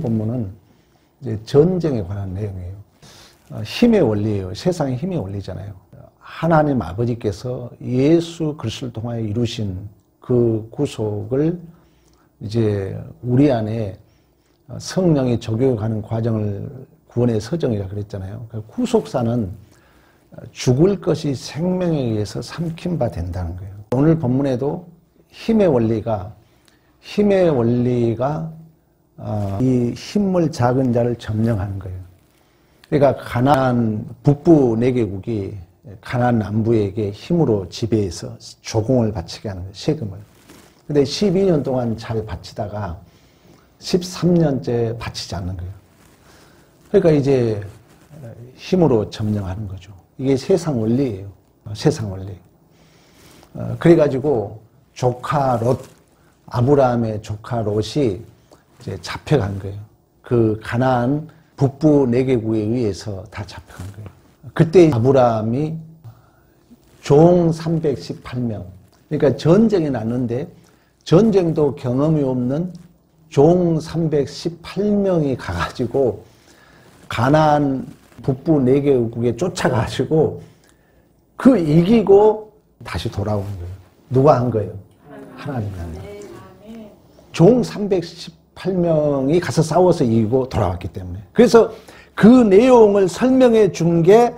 본문은 이제 전쟁에 관한 내용이에요. 힘의 원리예요. 세상의 힘의 원리잖아요. 하나님 아버지께서 예수 그리스도를 통하여 이루신 그 구속을 이제 우리 안에 성령이 적용하는 과정을 구원의 서정이라고 그랬잖아요. 구속사는 죽을 것이 생명에 의해서 삼킨 바 된다는 거예요. 오늘 본문에도 힘의 원리가 이 힘물 작은 자를 점령하는 거예요. 그러니까 가나안 북부 4개국이 가나안 남부에게 힘으로 지배해서 조공을 바치게 하는 거예요. 세금을. 근데 12년 동안 잘 바치다가 13년째 바치지 않는 거예요. 그러니까 이제 힘으로 점령하는 거죠. 이게 세상 원리예요. 세상 원리. 그래가지고 조카 롯, 아브라함의 조카 롯이 이제 잡혀간 거예요. 그 가나안 북부 4개국에 의해서 다 잡혀간 거예요. 그때 아브라함이 종 318명. 그러니까 전쟁이 났는데 전쟁도 경험이 없는 종 318명이 가가지고 가나안 북부 4개국에 쫓아가지고 그 이기고 다시 돌아오는 거예요. 누가 한 거예요? 하나님이 한 거예요. 종 318명이 가서 싸워서 이기고 돌아왔기 때문에. 그래서 그 내용을 설명해 준 게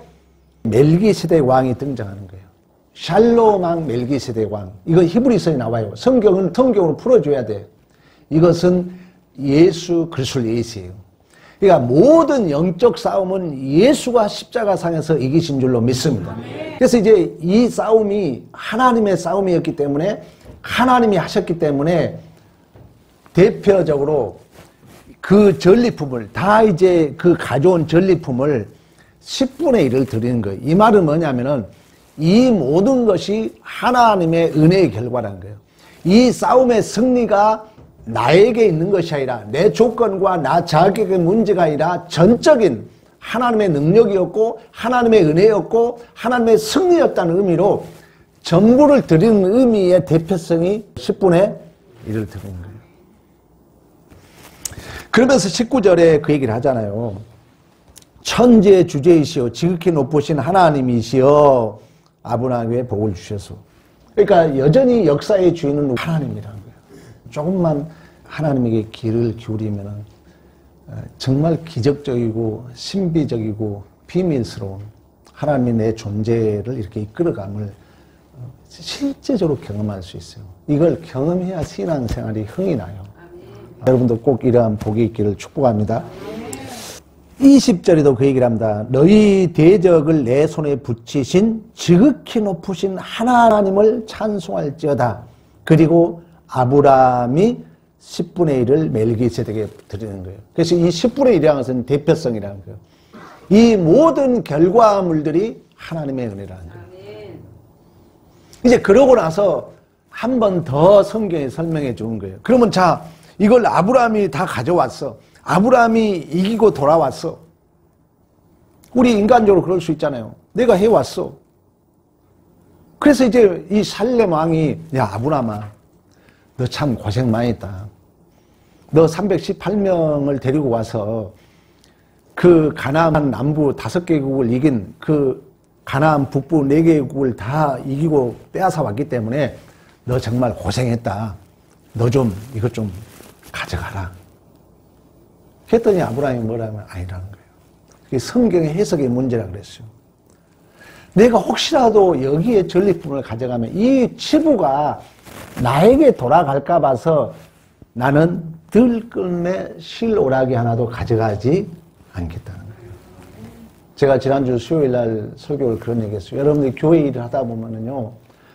멜기세덱 왕이 등장하는 거예요. 샬롬 왕 멜기세덱 왕. 이거 히브리서에 나와요. 성경으로 풀어줘야 돼. 이것은 예수 그리스도를 예시해요. 그러니까 모든 영적 싸움은 예수가 십자가상에서 이기신 줄로 믿습니다. 그래서 이제 이 싸움이 하나님의 싸움이었기 때문에 하나님이 하셨기 때문에 대표적으로 그 전리품을 다 이제 그 가져온 전리품을 10분의 1을 드리는 거예요. 이 말은 뭐냐면은 이 모든 것이 하나님의 은혜의 결과라는 거예요. 이 싸움의 승리가 나에게 있는 것이 아니라 내 조건과 나 자격의 문제가 아니라 전적인 하나님의 능력이었고 하나님의 은혜였고 하나님의 승리였다는 의미로 전부를 드리는 의미의 대표성이 10분의 1을 드리는 거예요. 그러면서 19절에 그 얘기를 하잖아요. 천지의 주제이시오 지극히 높으신 하나님이시여 아브라함에게 복을 주셔서. 그러니까 여전히 역사의 주인은 하나님이라는 거예요. 조금만 하나님에게 귀를 기울이면 정말 기적적이고 신비적이고 비밀스러운 하나님이 내 존재를 이렇게 이끌어감을 실제적으로 경험할 수 있어요. 이걸 경험해야 신앙생활이 흥이 나요. 여러분도 꼭 이러한 복이 있기를 축복합니다. 20절에도 그 얘기를 합니다. 너희 대적을 내 손에 붙이신 지극히 높으신 하나님을 찬송할지어다. 그리고 아브라함이 10분의 1을 멜기세덱에게 드리는 거예요. 그래서 이 10분의 1이라는 것은 대표성이라는 거예요. 이 모든 결과물들이 하나님의 은혜라는 거예요. 이제 그러고 나서 한 번 더 성경에 설명해 주는 거예요. 그러면 자, 이걸 아브라함이 다 가져왔어. 아브라함이 이기고 돌아왔어. 우리 인간적으로 그럴 수 있잖아요. 내가 해왔어. 그래서 이제 이 살렘 왕이 야 아브라함아 너 참 고생 많이 했다. 너 318명을 데리고 와서 그 가나안 남부 5개국을 이긴 그 가나안 북부 4개국을 다 이기고 빼앗아 왔기 때문에 너 정말 고생했다. 너 좀 이것 좀 가져가라. 했더니 아브라함이 뭐라면 아니라는 거예요. 그게 성경의 해석의 문제라고 그랬어요. 내가 혹시라도 여기에 전리품을 가져가면 이 치부가 나에게 돌아갈까 봐서 나는 들끓음의 실오라기 하나도 가져가지 않겠다는 거예요. 제가 지난주 수요일 날 설교를 그런 얘기했어요. 여러분들이 교회 일을 하다 보면은요,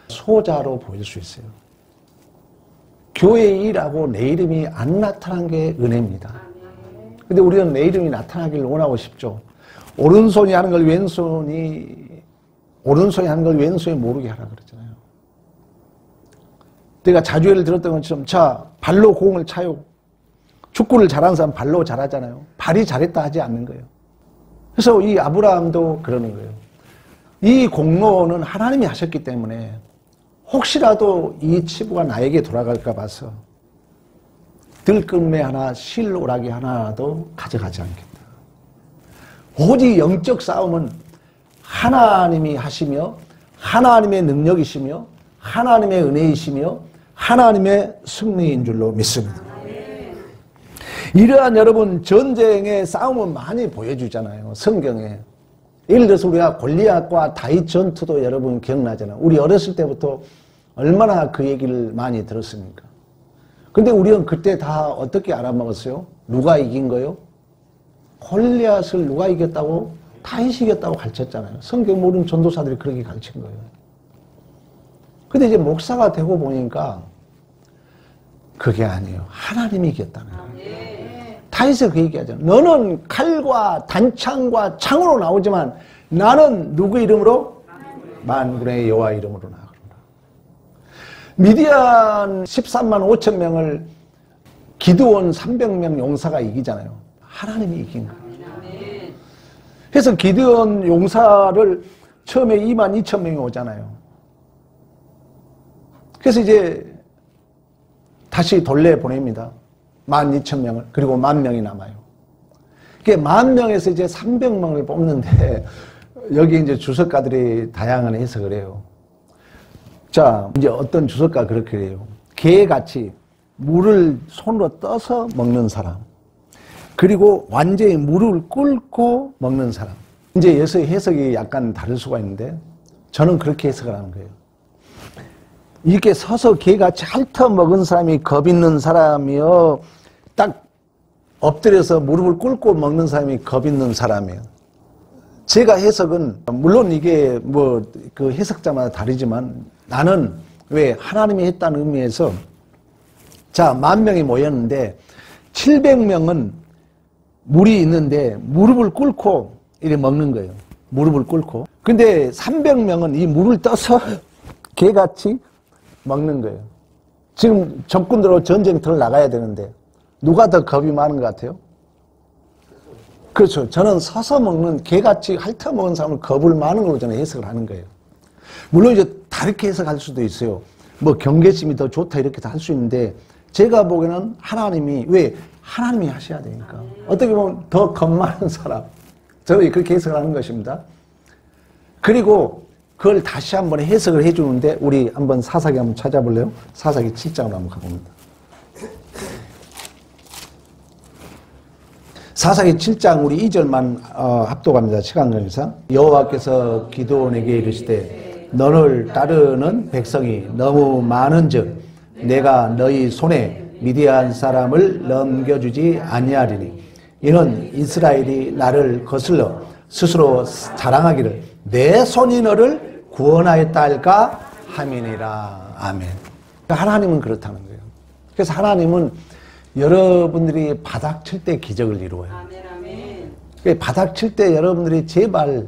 소자로 보일 수 있어요. 교회 일하고 내 이름이 안 나타난 게 은혜입니다. 근데 우리는 내 이름이 나타나기를 원하고 싶죠. 오른손이 하는 걸 왼손이 모르게 하라 그랬잖아요. 내가 자주 예를 들었던 것처럼 자, 발로 공을 차요. 축구를 잘하는 사람 발로 잘하잖아요. 발이 잘했다 하지 않는 거예요. 그래서 이 아브라함도 그러는 거예요. 이 공로는 하나님이 하셨기 때문에 혹시라도 이 치부가 나에게 돌아갈까 봐서 들끓매 하나 실오라기 하나도 가져가지 않겠다. 오직 영적 싸움은 하나님이 하시며 하나님의 능력이시며 하나님의 은혜이시며 하나님의 승리인 줄로 믿습니다. 이러한 여러분 전쟁의 싸움은 많이 보여주잖아요. 성경에. 예를 들어서 우리가 골리앗과 다윗 전투도 여러분 기억나잖아요. 우리 어렸을 때부터 얼마나 그 얘기를 많이 들었습니까? 근데 우리는 그때 다 어떻게 알아먹었어요? 누가 이긴 거요? 골리앗을 누가 이겼다고? 다윗이 이겼다고 가르쳤잖아요. 성경 모르는 전도사들이 그렇게 가르친 거예요. 근데 이제 목사가 되고 보니까 그게 아니에요. 하나님이 이겼다는 거예요. 다윗이 그 얘기하잖아요. 너는 칼과 단창과 창으로 나오지만 나는 누구 이름으로? 만군의 여호와 이름으로 나아가리라. 미디안 13만 5천 명을 기드온 300명 용사가 이기잖아요. 하나님이 이긴 거예요. 그래서 기드온 용사를 처음에 2만 2천 명이 오잖아요. 그래서 이제 다시 돌려보냅니다. 12,000명을. 그리고 10,000명이 남아요. 그게 10,000명에서 이제 300명을 뽑는데 여기 이제 주석가들이 다양한 해석을 해요. 자, 이제 어떤 주석가 그렇게 해요. 개같이 물을 손으로 떠서 먹는 사람. 그리고 완전히 물을 끓고 먹는 사람. 이제 여기서 해석이 약간 다를 수가 있는데 저는 그렇게 해석을 하는 거예요. 이렇게 서서 개같이 핥아 먹은 사람이 겁 있는 사람이요. 딱 엎드려서 무릎을 꿇고 먹는 사람이 겁 있는 사람이에요. 제가 해석은 물론 이게 뭐 그 해석자마다 다르지만 나는 왜 하나님이 했다는 의미에서 자, 10,000명이 모였는데 700명은 물이 있는데 무릎을 꿇고 이렇게 먹는 거예요. 무릎을 꿇고. 근데 300명은 이 물을 떠서 개같이 먹는 거예요. 지금 적군들하고 전쟁터를 나가야 되는데 누가 더 겁이 많은 것 같아요? 그렇죠. 저는 서서 먹는 개같이 핥아 먹은 사람을 겁을 많은 걸로 저는 해석을 하는 거예요. 물론 이제 다르게 해석할 수도 있어요. 뭐 경계심이 더 좋다 이렇게 할 수 있는데 제가 보기에는 하나님이 왜 하나님이 하셔야 되니까 어떻게 보면 더 겁 많은 사람 저는 그렇게 해석을 하는 것입니다. 그리고 그걸 다시 한번 해석을 해주는데 우리 한번 사사기 한번 찾아볼래요? 사사기 7장으로 한번 가봅니다. 사사기 7장 우리 2절만 합독합니다. 시간 관계상. 여호와께서 기드온에게 이르시되 너를 따르는 백성이 너무 많은즉 내가 너희 손에 미디안 사람을 넘겨주지 아니하리니 이는 이스라엘이 나를 거슬러 스스로 자랑하기를 내 손이 너를 구원하였다 할까 함이니라. 아멘. 하나님은 그렇다는 거예요. 그래서 하나님은 여러분들이 바닥 칠 때 기적을 이루어요. 아멘. 바닥 칠 때 여러분들이 제발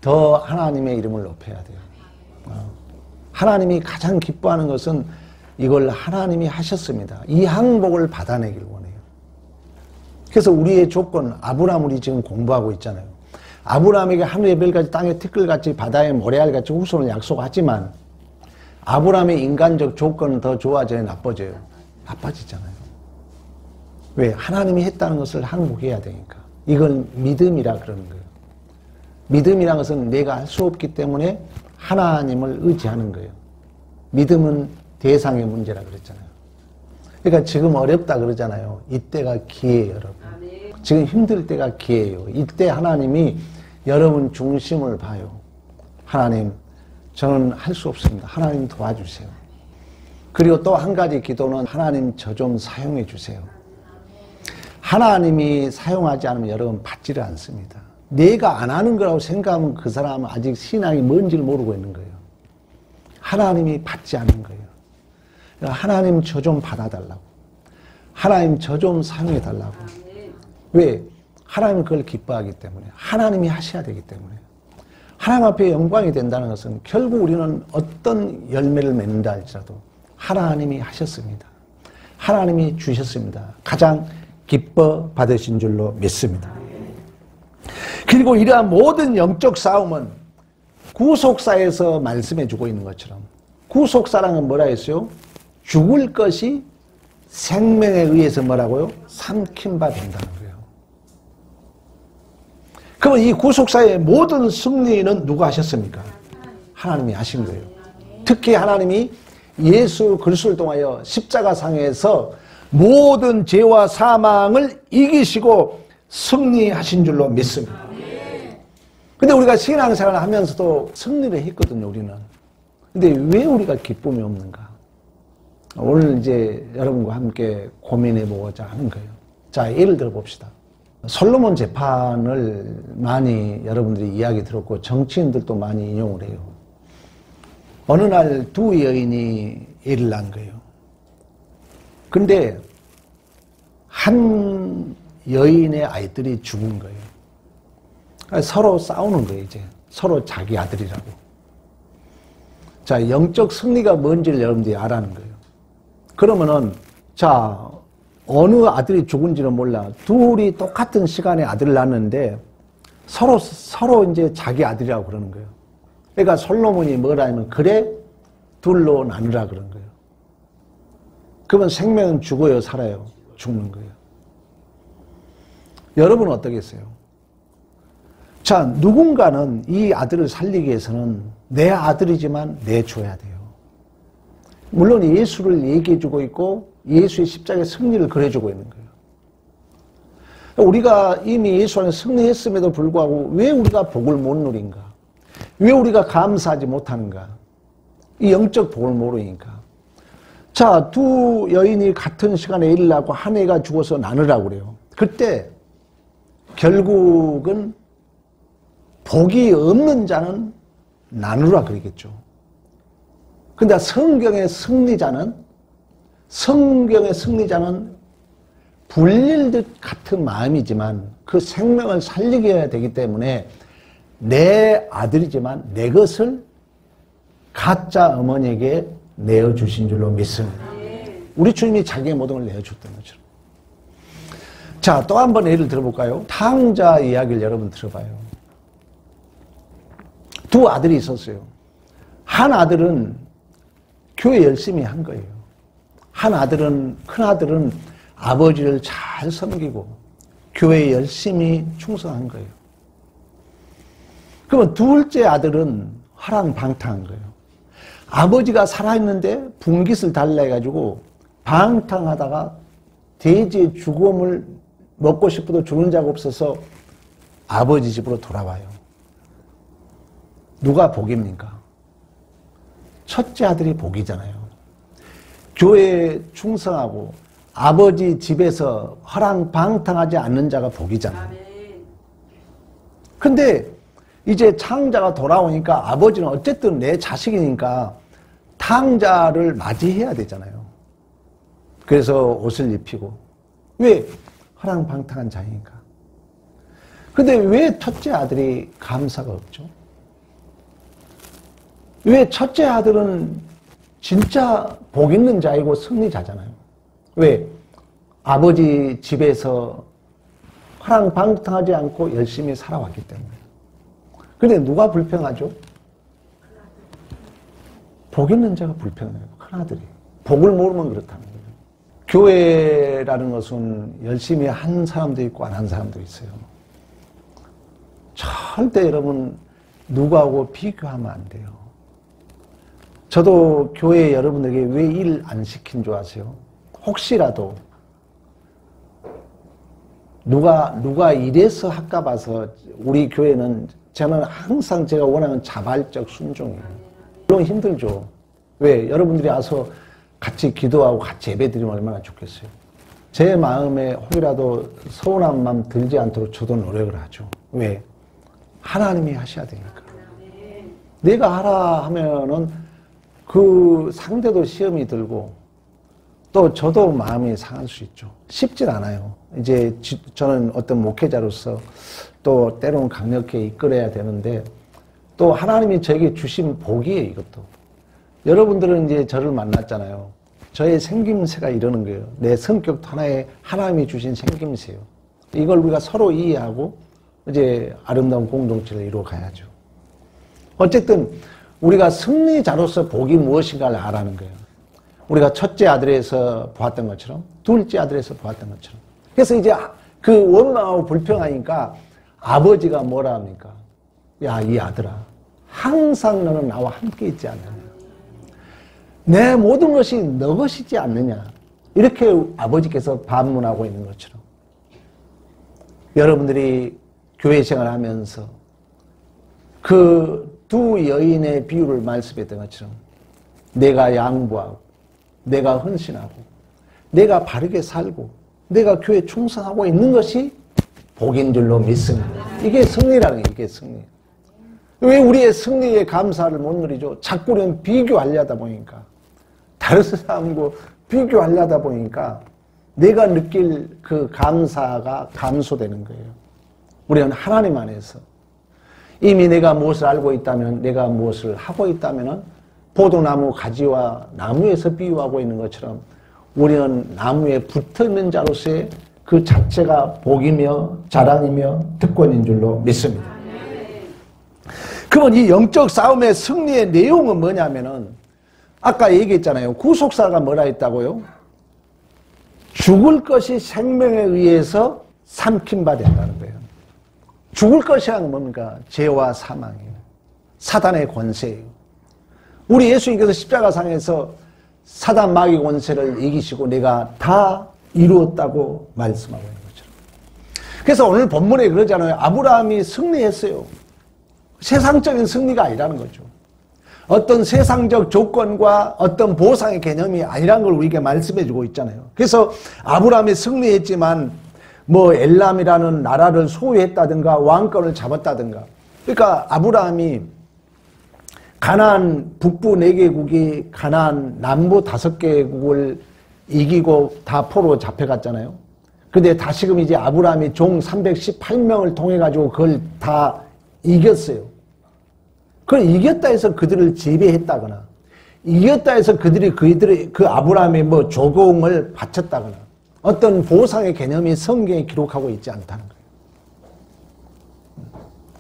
더 하나님의 이름을 높여야 돼요. 하나님이 가장 기뻐하는 것은 이걸 하나님이 하셨습니다. 이 항복을 받아내길 원해요. 그래서 우리의 조건, 아브라함 우리 지금 공부하고 있잖아요. 아브라함에게 하늘의 별같이 땅의 티끌같이 바다의 모래알같이 후손을 약속하지만 아브라함의 인간적 조건은 더 좋아져요, 나빠져요? 나빠지잖아요. 왜? 하나님이 했다는 것을 항복해야 되니까. 이걸 믿음이라 그러는 거예요. 믿음이란 것은 내가 할 수 없기 때문에 하나님을 의지하는 거예요. 믿음은 대상의 문제라 그랬잖아요. 그러니까 지금 어렵다 그러잖아요. 이때가 기회예요, 여러분. 지금 힘들 때가 기회예요. 이때 하나님이 여러분 중심을 봐요. 하나님, 저는 할 수 없습니다. 하나님 도와주세요. 그리고 또 한 가지 기도는 하나님 저 좀 사용해 주세요. 하나님이 사용하지 않으면 여러분 받지를 않습니다. 내가 안 하는 거라고 생각하면 그 사람은 아직 신앙이 뭔지를 모르고 있는 거예요. 하나님이 받지 않는 거예요. 하나님 저 좀 받아달라고. 하나님 저 좀 사용해 달라고. 왜? 하나님은 그걸 기뻐하기 때문에. 하나님이 하셔야 되기 때문에. 하나님 앞에 영광이 된다는 것은 결국 우리는 어떤 열매를 맺는다 할지라도 하나님이 하셨습니다. 하나님이 주셨습니다. 가장 기뻐 받으신 줄로 믿습니다. 그리고 이러한 모든 영적 싸움은 구속사에서 말씀해 주고 있는 것처럼 구속사랑은 뭐라 했어요? 죽을 것이 생명에 의해서 뭐라고요? 삼킨 바 된다는 거예요. 그러면 이 구속사의 모든 승리는 누가 하셨습니까? 하나님이 하신 거예요. 특히 하나님이 예수 그리스도를 통하여 십자가상에서 모든 죄와 사망을 이기시고 승리하신 줄로 믿습니다. 근데 우리가 신앙생활을 하면서도 승리를 했거든요, 우리는. 근데 왜 우리가 기쁨이 없는가? 오늘 이제 여러분과 함께 고민해 보고자 하는 거예요. 자, 예를 들어 봅시다. 솔로몬 재판을 많이 여러분들이 이야기 들었고 정치인들도 많이 인용을 해요. 어느 날 두 여인이 애를 낳은 거예요. 근데 한 여인의 아이들이 죽은 거예요. 서로 싸우는 거예요, 이제. 서로 자기 아들이라고. 자, 영적 승리가 뭔지를 여러분들이 알아는 거예요. 그러면은, 자, 어느 아들이 죽은지는 몰라. 둘이 똑같은 시간에 아들을 낳았는데 서로 이제 자기 아들이라고 그러는 거예요. 그러니까 솔로몬이 뭐라 하면, 그래? 둘로 나누라 그런 거예요. 그러면 생명은 죽어요, 살아요? 죽는 거예요. 여러분은 어떠겠어요? 자, 누군가는 이 아들을 살리기 위해서는 내 아들이지만 내줘야 돼요. 물론 예수를 얘기해주고 있고 예수의 십자가의 승리를 그려주고 있는 거예요. 우리가 이미 예수 안에 승리했음에도 불구하고 왜 우리가 복을 못 누린가? 왜 우리가 감사하지 못하는가? 이 영적 복을 모르니까. 자, 두 여인이 같은 시간에 애를 낳고 한 애가 죽어서 나누라고 그래요. 그때 결국은 복이 없는 자는 나누라 그러겠죠. 근데 성경의 승리자는 불릴 듯 같은 마음이지만 그 생명을 살리게 해야 되기 때문에 내 아들이지만 내 것을 가짜 어머니에게 내어주신 줄로 믿습니다. 우리 주님이 자기의 모든 걸 내어줬던 것처럼. 자, 또 한 번 예를 들어볼까요? 탕자 이야기를 여러분 들어봐요. 두 아들이 있었어요. 한 아들은 교회 열심히 한 거예요. 한 아들은, 큰 아들은 아버지를 잘 섬기고 교회에 열심히 충성한 거예요. 그러면 둘째 아들은 화랑방탕한 거예요. 아버지가 살아있는데 분깃을 달라 해가지고 방탕하다가 돼지의 죽음을 먹고 싶어도 주는 자가 없어서 아버지 집으로 돌아와요. 누가 복입니까? 첫째 아들이 복이잖아요. 교회에 충성하고 아버지 집에서 허랑방탕하지 않는 자가 복이잖아요. 근데 이제 창자가 돌아오니까 아버지는 어쨌든 내 자식이니까 탕자를 맞이해야 되잖아요. 그래서 옷을 입히고. 왜? 허랑방탕한 자이니까. 근데 왜 첫째 아들이 감사가 없죠? 왜 첫째 아들은 진짜 복 있는 자이고 승리자잖아요. 왜? 아버지 집에서 허랑방탕하지 않고 열심히 살아왔기 때문에. 근데 누가 불평하죠? 복 있는 자가 불평해요. 큰아들이. 복을 모르면 그렇다는 거예요. 교회라는 것은 열심히 한 사람도 있고 안 한 사람도 있어요. 절대 여러분 누구하고 비교하면 안 돼요. 저도 교회 여러분에게 왜 일 안 시킨 줄 아세요? 혹시라도 누가 이래서 학가 봐서 우리 교회는 저는 항상 제가 원하는 자발적 순종이에요. 물론 힘들죠. 왜? 여러분들이 와서 같이 기도하고 같이 예배드리면 얼마나 좋겠어요. 제 마음에 혹이라도 서운한 마음 들지 않도록 저도 노력을 하죠. 왜? 하나님이 하셔야 되니까. 내가 하라 하면은 그 상대도 시험이 들고 또 저도 마음이 상할 수 있죠. 쉽진 않아요. 이제 저는 어떤 목회자로서 또 때로는 강력하게 이끌어야 되는데 또 하나님이 저에게 주신 복이에요, 이것도. 여러분들은 이제 저를 만났잖아요. 저의 생김새가 이러는 거예요. 내 성격 하나에 하나님이 주신 생김새요. 이걸 우리가 서로 이해하고 이제 아름다운 공동체를 이루어 가야죠. 어쨌든 우리가 승리자로서 복이 무엇인가를 알아는 거예요. 우리가 첫째 아들에서 보았던 것처럼 둘째 아들에서 보았던 것처럼. 그래서 이제 그 원망하고 불평하니까 아버지가 뭐라 합니까? 야, 이 아들아, 항상 너는 나와 함께 있지 않느냐. 내 모든 것이 너 것이지 않느냐. 이렇게 아버지께서 반문하고 있는 것처럼. 여러분들이 교회 생활을 하면서 그 두 여인의 비유를 말씀했던 것처럼 내가 양보하고 내가 헌신하고 내가 바르게 살고 내가 교회에 충성하고 있는 것이 복인 줄로 믿습니다. 이게 승리라는 게 이게 승리. 왜 우리의 승리에 감사를 못 누리죠? 자꾸 우리는 비교하려다 보니까 다른 사람과 비교하려다 보니까 내가 느낄 그 감사가 감소되는 거예요. 우리는 하나님 안에서 이미 내가 무엇을 알고 있다면, 내가 무엇을 하고 있다면 포도나무 가지와 나무에서 비유하고 있는 것처럼 우리는 나무에 붙어있는 자로서의 그 자체가 복이며 자랑이며 특권인 줄로 믿습니다. 그러면 이 영적 싸움의 승리의 내용은 뭐냐면은 아까 얘기했잖아요. 구속사가 뭐라 했다고요? 죽을 것이 생명에 의해서 삼킴바 된다는 거예요. 죽을 것이란 뭡니까? 죄와 사망이에요. 사단의 권세예요. 우리 예수님께서 십자가상에서 사단 마귀 권세를 이기시고 내가 다 이루었다고 말씀하고 있는 것처럼. 그래서 오늘 본문에 그러잖아요. 아브라함이 승리했어요. 세상적인 승리가 아니라는 거죠. 어떤 세상적 조건과 어떤 보상의 개념이 아니라는 걸 우리에게 말씀해 주고 있잖아요. 그래서 아브라함이 승리했지만 뭐 엘람이라는 나라를 소유했다든가 왕권을 잡았다든가. 그러니까 아브라함이 가나안 북부 4개국이 가나안 남부 5개국을 이기고 다 포로 잡혀갔잖아요. 근데 다시금 이제 아브라함이 종 318명을 통해 가지고 그걸 다 이겼어요. 그걸 이겼다 해서 그들을 지배했다거나 이겼다 해서 그들이 그 아브라함의 뭐 조공을 바쳤다거나 어떤 보상의 개념이 성경에 기록하고 있지 않다는 거예요.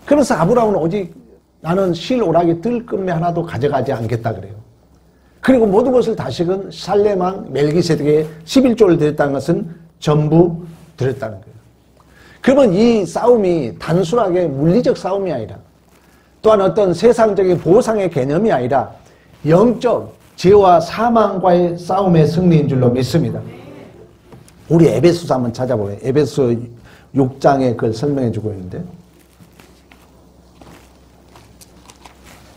그래서 아브라함은 오직 나는 실 오라기 들금에 하나도 가져가지 않겠다 그래요. 그리고 모든 것을 다시금 살렘왕 멜기세덱에게 11조를 드렸다는 것은 전부 드렸다는 거예요. 그러면 이 싸움이 단순하게 물리적 싸움이 아니라 또한 어떤 세상적인 보상의 개념이 아니라 영적 죄와 사망과의 싸움의 승리인 줄로 믿습니다. 우리 에베소서 한번 찾아보면 에베소 6장에 그걸 설명해 주고 있는데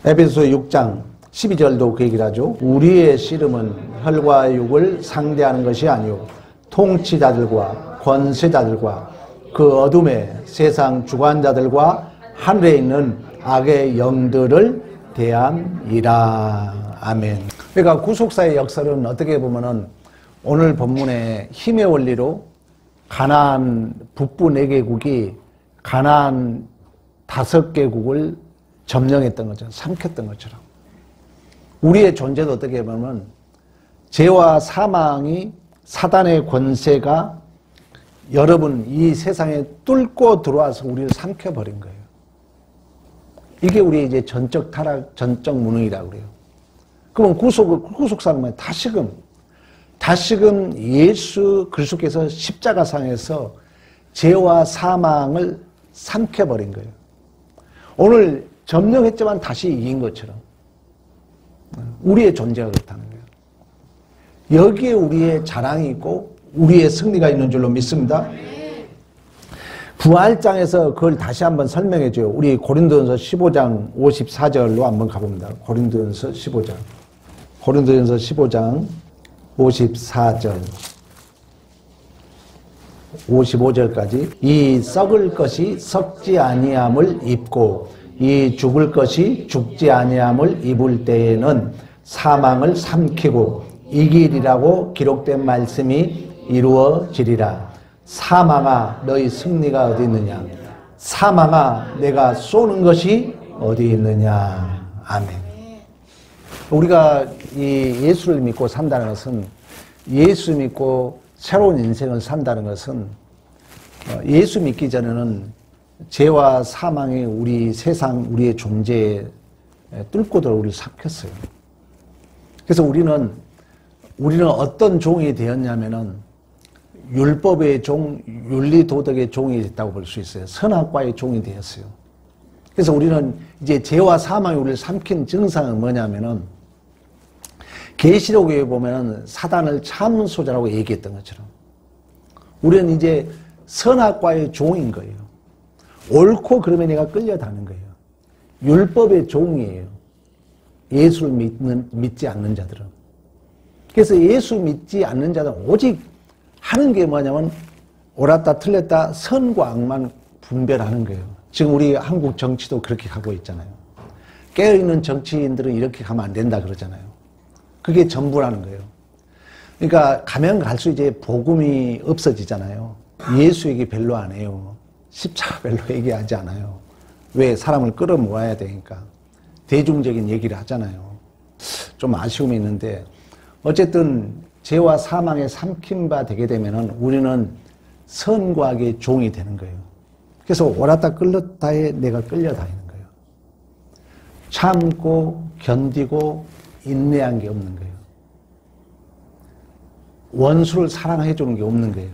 에베소 6장 12절도 그 얘기를 하죠. 우리의 씨름은 혈과 육을 상대하는 것이 아니오 통치자들과 권세자들과 그 어둠의 세상 주관자들과 하늘에 있는 악의 영들을 대함이라. 아멘. 그러니까 구속사의 역사는 어떻게 보면은 오늘 본문의 힘의 원리로 가나안 북부 4개국이 가나안 5개국을 점령했던 것처럼 삼켰던 것처럼 우리의 존재도 어떻게 보면 죄와 사망이 사단의 권세가 여러분 이 세상에 뚫고 들어와서 우리를 삼켜버린 거예요. 이게 우리의 이제 전적 타락, 전적 무능이라고 그래요. 그러면 구속사는 뭐예요? 다시금 예수 그리스도께서 십자가상에서 죄와 사망을 삼켜버린 거예요. 오늘 점령했지만 다시 이긴 것처럼 우리의 존재가 그렇다는 거예요. 여기에 우리의 자랑이 있고 우리의 승리가 있는 줄로 믿습니다. 부활장에서 그걸 다시 한번 설명해 줘요. 우리 고린도전서 15장 54절로 한번 가봅니다. 고린도전서 15장 54절 55절까지 이 썩을 것이 썩지 아니함을 입고 이 죽을 것이 죽지 아니함을 입을 때에는 사망을 삼키고 이기리라고 기록된 말씀이 이루어지리라. 사망아 너희 승리가 어디 있느냐? 사망아 내가 쏘는 것이 어디 있느냐? 아멘. 우리가 이 예수를 믿고 산다는 것은 예수 믿고 새로운 인생을 산다는 것은 예수 믿기 전에는 죄와 사망이 우리 세상 우리의 존재에 뚫고 들어 우리를 삼켰어요. 그래서 우리는 우리는 어떤 종이 되었냐면은 율법의 종, 윤리도덕의 종이 됐다고 볼 수 있어요. 선악과의 종이 되었어요. 그래서 우리는 이제 죄와 사망이 우리를 삼킨 증상은 뭐냐면은 계시록에 보면 사단을 참소자라고 얘기했던 것처럼 우리는 이제 선악과의 종인 거예요. 옳고 그러면 내가 끌려다는 거예요. 율법의 종이에요. 예수를 믿지 않는 자들은. 그래서 예수 믿지 않는 자들은 오직 하는 게 뭐냐면 옳았다 틀렸다 선과 악만 분별하는 거예요. 지금 우리 한국 정치도 그렇게 가고 있잖아요. 깨어있는 정치인들은 이렇게 가면 안 된다 그러잖아요. 그게 전부라는 거예요. 그러니까 가면 갈수록 이제 복음이 없어지잖아요. 예수 얘기 별로 안 해요. 십자가 별로 얘기하지 않아요. 왜? 사람을 끌어모아야 되니까. 대중적인 얘기를 하잖아요. 좀 아쉬움이 있는데 어쨌든 죄와 사망에 삼킨 바 되게 되면은 우리는 선과 악의 종이 되는 거예요. 그래서 옳았다 끌렸다에 내가 끌려다니는 거예요. 참고 견디고 인내한 게 없는 거예요. 원수를 사랑해 주는 게 없는 거예요.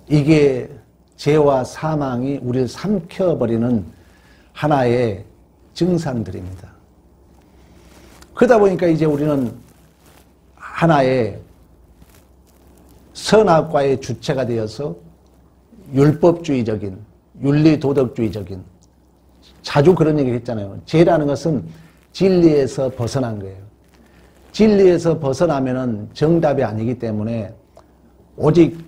이게 죄와 사망이 우리를 삼켜버리는 하나의 증상들입니다. 그러다 보니까 이제 우리는 하나의 선악과의 주체가 되어서 율법주의적인, 윤리도덕주의적인, 자주 그런 얘기를 했잖아요. 죄라는 것은 진리에서 벗어난 거예요. 진리에서 벗어나면은 정답이 아니기 때문에 오직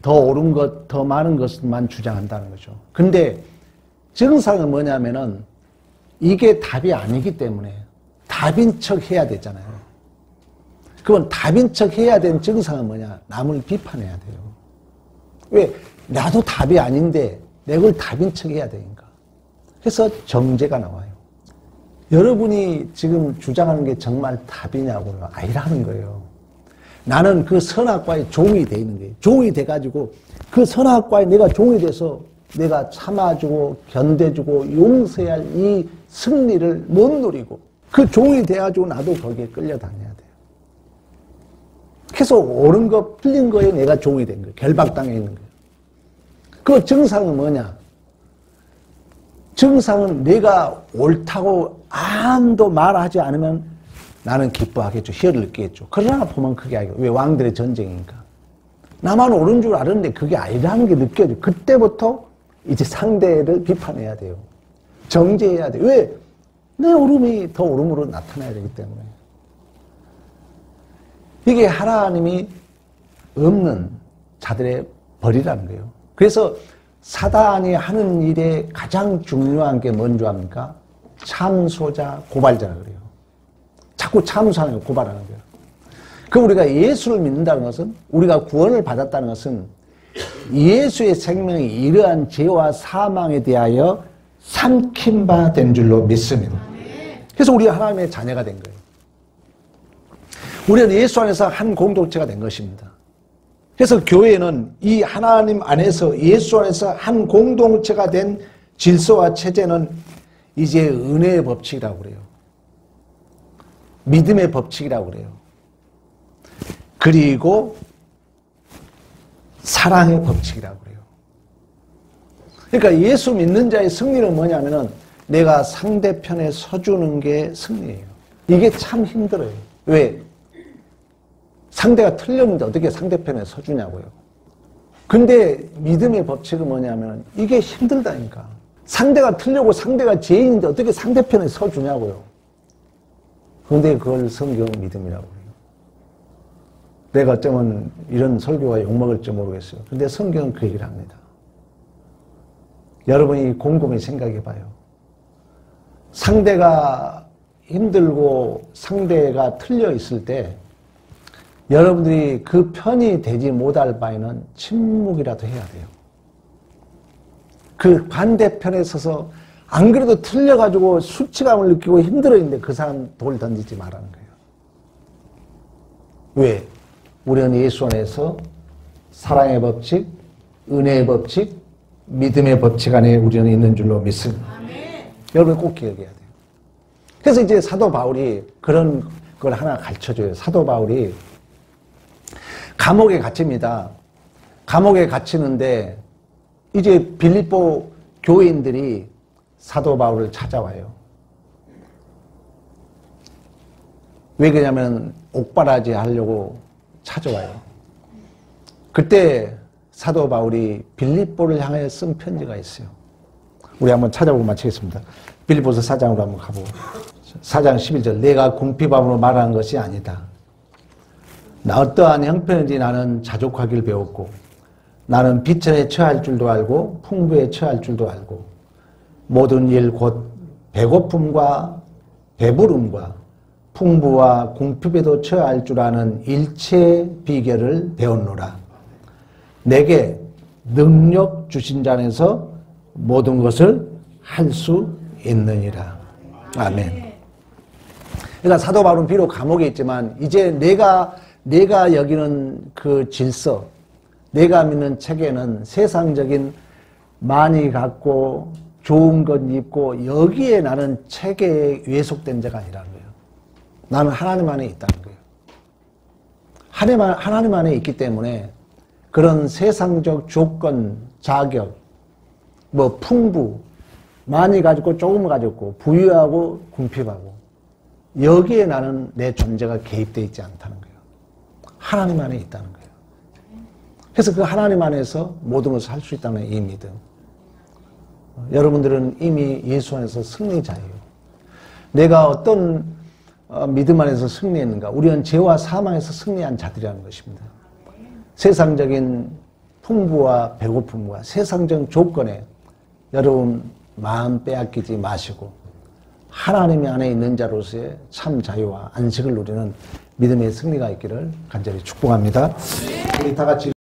더 옳은 것, 더 많은 것만 주장한다는 거죠. 근데 정상은 뭐냐면은 이게 답이 아니기 때문에 답인 척 해야 되잖아요. 그건 답인 척 해야 되는 정상은 뭐냐? 남을 비판해야 돼요. 왜? 나도 답이 아닌데 내가 답인 척 해야 되니까. 그래서 정죄가 나와요. 여러분이 지금 주장하는 게 정말 답이냐고요? 아니라는 거예요. 나는 그 선악과의 종이 돼 있는 거예요. 종이 돼가지고 그 선악과에 내가 종이 돼서 내가 참아주고 견뎌주고 용서해야 할 이 승리를 못 누리고 그 종이 돼가지고 나도 거기에 끌려다녀야 돼요. 그래서 옳은 거 틀린 거에 내가 종이 된 거예요. 결박당해 있는 거예요. 그 정상은 뭐냐? 정상은 내가 옳다고 아무도 말하지 않으면 나는 기뻐하겠죠. 희열을 느끼겠죠. 그러나 보면 그게 아니고. 왜? 왕들의 전쟁이니까. 나만 옳은 줄 알았는데 그게 아니라는 게 느껴져요. 그때부터 이제 상대를 비판해야 돼요. 정죄해야 돼요. 왜? 내 옳음이 더 옳음으로 나타나야 되기 때문에. 이게 하나님이 없는 자들의 벌이라는 거예요. 그래서 사단이 하는 일에 가장 중요한 게 뭔지 압니까? 참소자, 고발자라 그래요. 자꾸 참소하는 거, 고발하는 거예요. 그럼 우리가 예수를 믿는다는 것은, 우리가 구원을 받았다는 것은 예수의 생명이 이러한 죄와 사망에 대하여 삼킨 바 된 줄로 믿습니다. 그래서 우리가 하나님의 자녀가 된 거예요. 우리는 예수 안에서 한 공동체가 된 것입니다. 그래서 교회는 이 하나님 안에서 예수 안에서 한 공동체가 된 질서와 체제는 이제 은혜의 법칙이라고 그래요. 믿음의 법칙이라고 그래요. 그리고 사랑의 법칙이라고 그래요. 그러니까 예수 믿는 자의 승리는 뭐냐면은 내가 상대편에 서주는 게 승리예요. 이게 참 힘들어요. 왜? 상대가 틀렸는데 어떻게 상대편에 서주냐고요. 근데 믿음의 법칙은 뭐냐면 이게 힘들다니까. 상대가 틀리고 상대가 죄인인데 어떻게 상대편에 서주냐고요. 근데 그걸 성경 믿음이라고 해요. 내가 어쩌면 이런 설교가 욕먹을지 모르겠어요. 근데 성경은 그 얘기를 합니다. 여러분이 곰곰이 생각해 봐요. 상대가 힘들고 상대가 틀려 있을 때 여러분들이 그 편이 되지 못할 바에는 침묵이라도 해야 돼요. 그 반대편에 서서 안 그래도 틀려가지고 수치감을 느끼고 힘들어했는데 그 사람 돌 던지지 말라는 거예요. 왜? 우리는 예수 안에서 사랑의 법칙, 은혜의 법칙, 믿음의 법칙 안에 우리는 있는 줄로 믿습니다. 아멘. 여러분 꼭 기억해야 돼요. 그래서 이제 사도 바울이 그런 그걸 하나 가르쳐줘요. 사도 바울이 감옥에 갇힙니다. 감옥에 갇히는데 이제 빌립보 교인들이 사도 바울을 찾아와요. 왜 그러냐면 옥바라지 하려고 찾아와요. 그때 사도 바울이 빌립보를 향해 쓴 편지가 있어요. 우리 한번 찾아보고 마치겠습니다. 빌립보서 4장으로 한번 가보고. 4장 11절. 내가 궁핍함으로 말하는 것이 아니다. 나 어떠한 형편인지 나는 자족하길 배웠고 나는 비천에 처할 줄도 알고 풍부에 처할 줄도 알고 모든 일 곧 배고픔과 배부름과 풍부와 궁핍에도 처할 줄 아는 일체의 비결을 배웠노라. 내게 능력 주신 자 안에서 모든 것을 할 수 있느니라. 아멘. 그러니까 사도 바울은 비록 감옥에 있지만 이제 내가 여기는 그 질서, 내가 믿는 체계는 세상적인 많이 갖고 좋은 것 입고 여기에 나는 체계에 왜속된 자가 아니라는 거예요. 나는 하나님 안에 있다는 거예요. 하나님 안에 있기 때문에 그런 세상적 조건, 자격, 뭐 풍부, 많이 가졌고 조금 가졌고 부유하고 궁핍하고 여기에 나는 내 존재가 개입되어 있지 않다는 거예요. 하나님 안에 있다는 거예요. 그래서 그 하나님 안에서 모든 것을 할 수 있다는 이 믿음. 여러분들은 이미 예수 안에서 승리자예요. 내가 어떤 믿음 안에서 승리했는가? 우리는 죄와 사망에서 승리한 자들이라는 것입니다. 세상적인 풍부와 배고픔과 세상적 조건에 여러분 마음 빼앗기지 마시고 하나님 안에 있는 자로서의 참 자유와 안식을 누리는 믿음의 승리가 있기를 간절히 축복합니다. 우리 다 같이